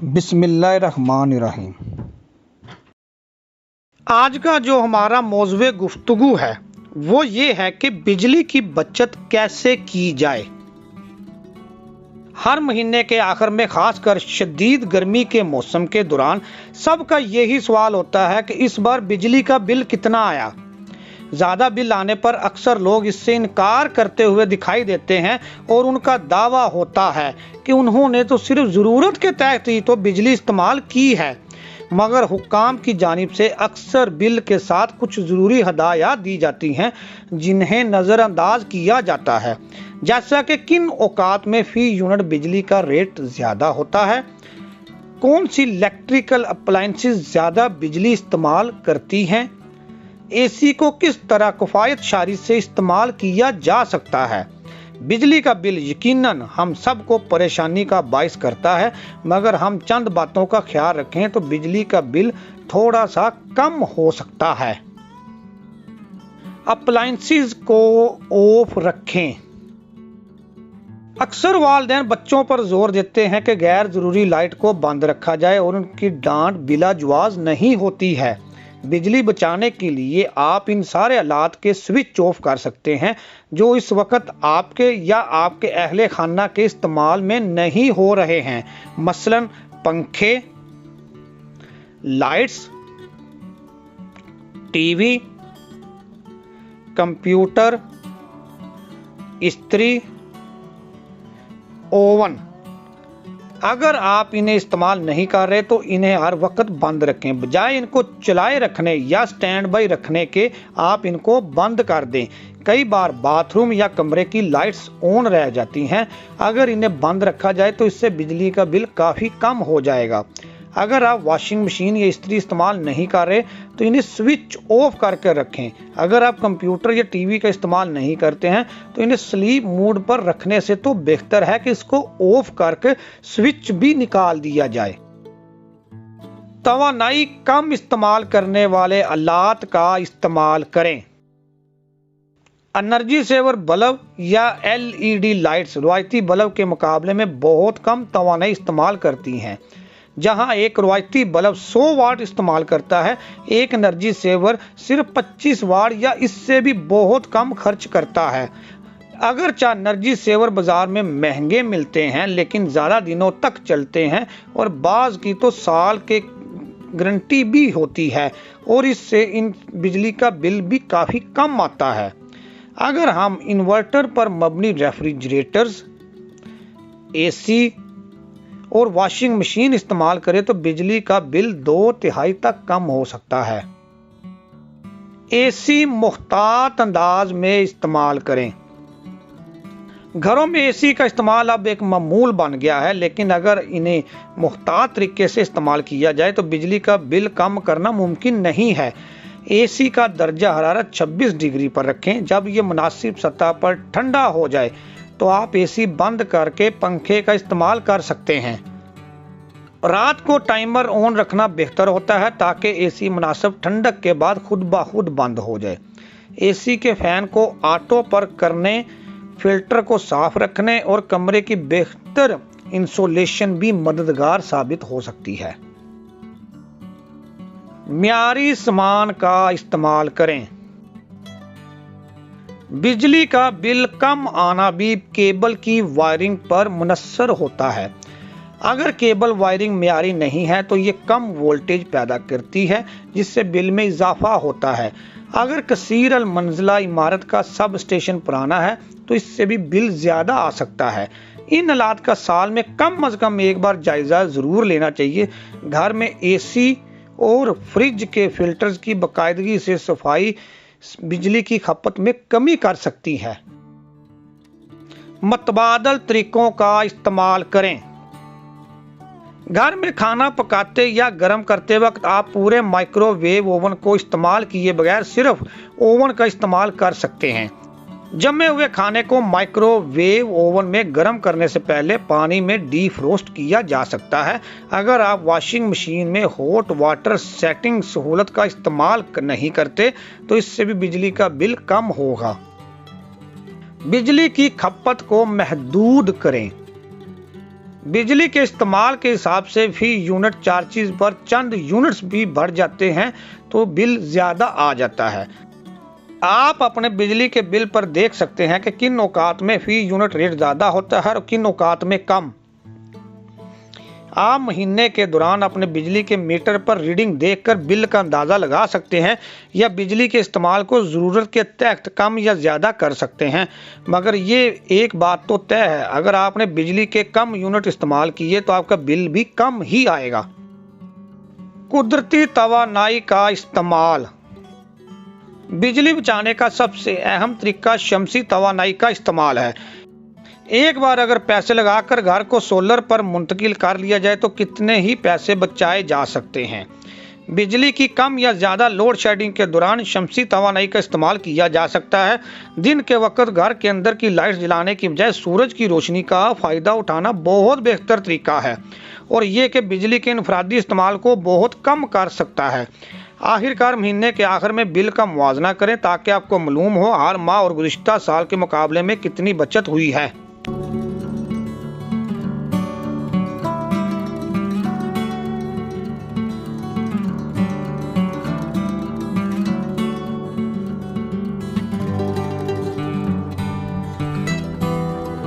बिस्मिल्लाहिर्रहमानिर्रहीम। आज का जो हमारा मौज़ूए गुफ्तगू है वो ये है कि बिजली की बचत कैसे की जाए। हर महीने के आखिर में खासकर शदीद गर्मी के मौसम के दौरान सबका यही सवाल होता है कि इस बार बिजली का बिल कितना आया। ज़्यादा बिल आने पर अक्सर लोग इससे इनकार करते हुए दिखाई देते हैं और उनका दावा होता है कि उन्होंने तो सिर्फ ज़रूरत के तहत ही तो बिजली इस्तेमाल की है, मगर हुक्काम की जानिब से अक्सर बिल के साथ कुछ ज़रूरी हदायत दी जाती हैं जिन्हें नज़रअंदाज किया जाता है, जैसा कि किन औकात में फ़ी यूनिट बिजली का रेट ज़्यादा होता है, कौन सी इलेक्ट्रिकल अप्लायंसेस ज़्यादा बिजली इस्तेमाल करती हैं, एसी को किस तरह किफ़ायत शारी से इस्तेमाल किया जा सकता है। बिजली का बिल यकीनन हम सबको परेशानी का बाइस करता है, मगर हम चंद बातों का ख्याल रखें तो बिजली का बिल थोड़ा सा कम हो सकता है। अप्लायंसेस को ऑफ रखें। अक्सर वालिदैन बच्चों पर जोर देते हैं कि गैर जरूरी लाइट को बंद रखा जाए और उनकी डांट बिलाजवाज नहीं होती है। बिजली बचाने के लिए आप इन सारे आलात के स्विच ऑफ कर सकते हैं जो इस वक्त आपके या आपके अहले खाना के इस्तेमाल में नहीं हो रहे हैं, मसलन पंखे, लाइट्स, टीवी, कंप्यूटर, इस्त्री, ओवन। अगर आप इन्हें इस्तेमाल नहीं कर रहे तो इन्हें हर वक्त बंद रखें, बजाय इनको चलाए रखने या स्टैंड बाई रखने के आप इनको बंद कर दें। कई बार बाथरूम या कमरे की लाइट्स ऑन रह जाती हैं, अगर इन्हें बंद रखा जाए तो इससे बिजली का बिल काफ़ी कम हो जाएगा। अगर आप वॉशिंग मशीन या इस्त्री इस्तेमाल नहीं कर रहे तो इन्हें स्विच ऑफ करके रखें। अगर आप कंप्यूटर या टीवी का इस्तेमाल नहीं करते हैं तो इन्हें स्लीप मोड पर रखने से तो बेहतर है कि इसको ऑफ करके स्विच भी निकाल दिया जाए। तवानाई कम इस्तेमाल करने वाले आलात का इस्तेमाल करें। एनर्जी सेवर बल्ब या एलईडी लाइट्स रवायती बल्ब के मुकाबले में बहुत कम तवानाई इस्तेमाल करती हैं। जहां एक रवायती बल्ब 100 वाट इस्तेमाल करता है, एक एनर्जी सेवर सिर्फ 25 वाट या इससे भी बहुत कम खर्च करता है। अगर एनर्जी सेवर बाजार में महंगे मिलते हैं लेकिन ज़्यादा दिनों तक चलते हैं और बाज़ की तो साल के गारंटी भी होती है और इससे इन बिजली का बिल भी काफ़ी कम आता है। अगर हम इन्वर्टर पर मबनी रेफ्रिजरेटर्स, एसी और वॉशिंग मशीन इस्तेमाल करें तो बिजली का बिल 2/3 तक कम हो सकता है। एसी मुख्तात अंदाज में इस्तेमाल करें। घरों में एसी का इस्तेमाल अब एक मामूल बन गया है, लेकिन अगर इन्हें मुख्तात तरीके से इस्तेमाल किया जाए तो बिजली का बिल कम करना मुमकिन नहीं है। एसी का दर्जा हरारत 26 डिग्री पर रखें। जब यह मुनासिब सतह पर ठंडा हो जाए तो आप एसी बंद करके पंखे का इस्तेमाल कर सकते हैं। रात को टाइमर ऑन रखना बेहतर होता है ताकि एसी मुनासिब ठंडक के बाद खुद ब खुद बंद हो जाए। एसी के फैन को ऑटो पर करने, फिल्टर को साफ रखने और कमरे की बेहतर इंसुलेशन भी मददगार साबित हो सकती है। मियारी सामान का इस्तेमाल करें। बिजली का बिल कम आना भी केबल की वायरिंग पर मुनस्सर होता है। अगर केबल वायरिंग मियारी नहीं है तो ये कम वोल्टेज पैदा करती है जिससे बिल में इजाफा होता है। अगर कसीर अल मंजिला इमारत का सब स्टेशन पुराना है तो इससे भी बिल ज़्यादा आ सकता है। इन हालात का साल में कम अज़ कम एक बार जायज़ा ज़रूर लेना चाहिए। घर में एसी और फ्रिज के फिल्टर्स की बाकायदगी से सफाई बिजली की खपत में कमी कर सकती है। मतबादल तरीकों का इस्तेमाल करें। घर में खाना पकाते या गर्म करते वक्त आप पूरे माइक्रोवेव ओवन को इस्तेमाल किए बगैर सिर्फ ओवन का इस्तेमाल कर सकते हैं। जमे हुए खाने को माइक्रोवेव ओवन में गर्म करने से पहले पानी में डीफ्रोस्ट किया जा सकता है। अगर आप वॉशिंग मशीन में हॉट वाटर सेटिंग सहूलत का इस्तेमाल नहीं करते तो इससे भी बिजली का बिल कम होगा। बिजली की खपत को महदूद करें। बिजली के इस्तेमाल के हिसाब से भी यूनिट चार्जेस पर चंद यूनिट्स भी बढ़ जाते हैं तो बिल ज़्यादा आ जाता है। आप अपने बिजली के बिल पर देख सकते हैं कि किन औकात में फी यूनिट रेट ज़्यादा होता है और किन औकात में कम। आप महीने के दौरान अपने बिजली के मीटर पर रीडिंग देखकर बिल का अंदाज़ा लगा सकते हैं या बिजली के इस्तेमाल को ज़रूरत के तहत कम या ज़्यादा कर सकते हैं। मगर ये एक बात तो तय है, अगर आपने बिजली के कम यूनिट इस्तेमाल किए तो आपका बिल भी कम ही आएगा। कुदरती तवानाई का इस्तेमाल। बिजली बचाने का सबसे अहम तरीका शमसी तवानाई का इस्तेमाल है। एक बार अगर पैसे लगाकर घर को सोलर पर मुंतकिल कर लिया जाए तो कितने ही पैसे बचाए जा सकते हैं। बिजली की कम या ज़्यादा लोड शेडिंग के दौरान शमसी तवानाई का इस्तेमाल किया जा सकता है। दिन के वक्त घर के अंदर की लाइट जलाने की बजाय सूरज की रोशनी का फ़ायदा उठाना बहुत बेहतर तरीका है और ये कि बिजली के इनफरादी इस्तेमाल को बहुत कम कर सकता है। आखिरकार महीने के आखिर में बिल का मुआवजा करें ताकि आपको मालूम हो हर माह और गुज़िश्ता साल के मुकाबले में कितनी बचत हुई है।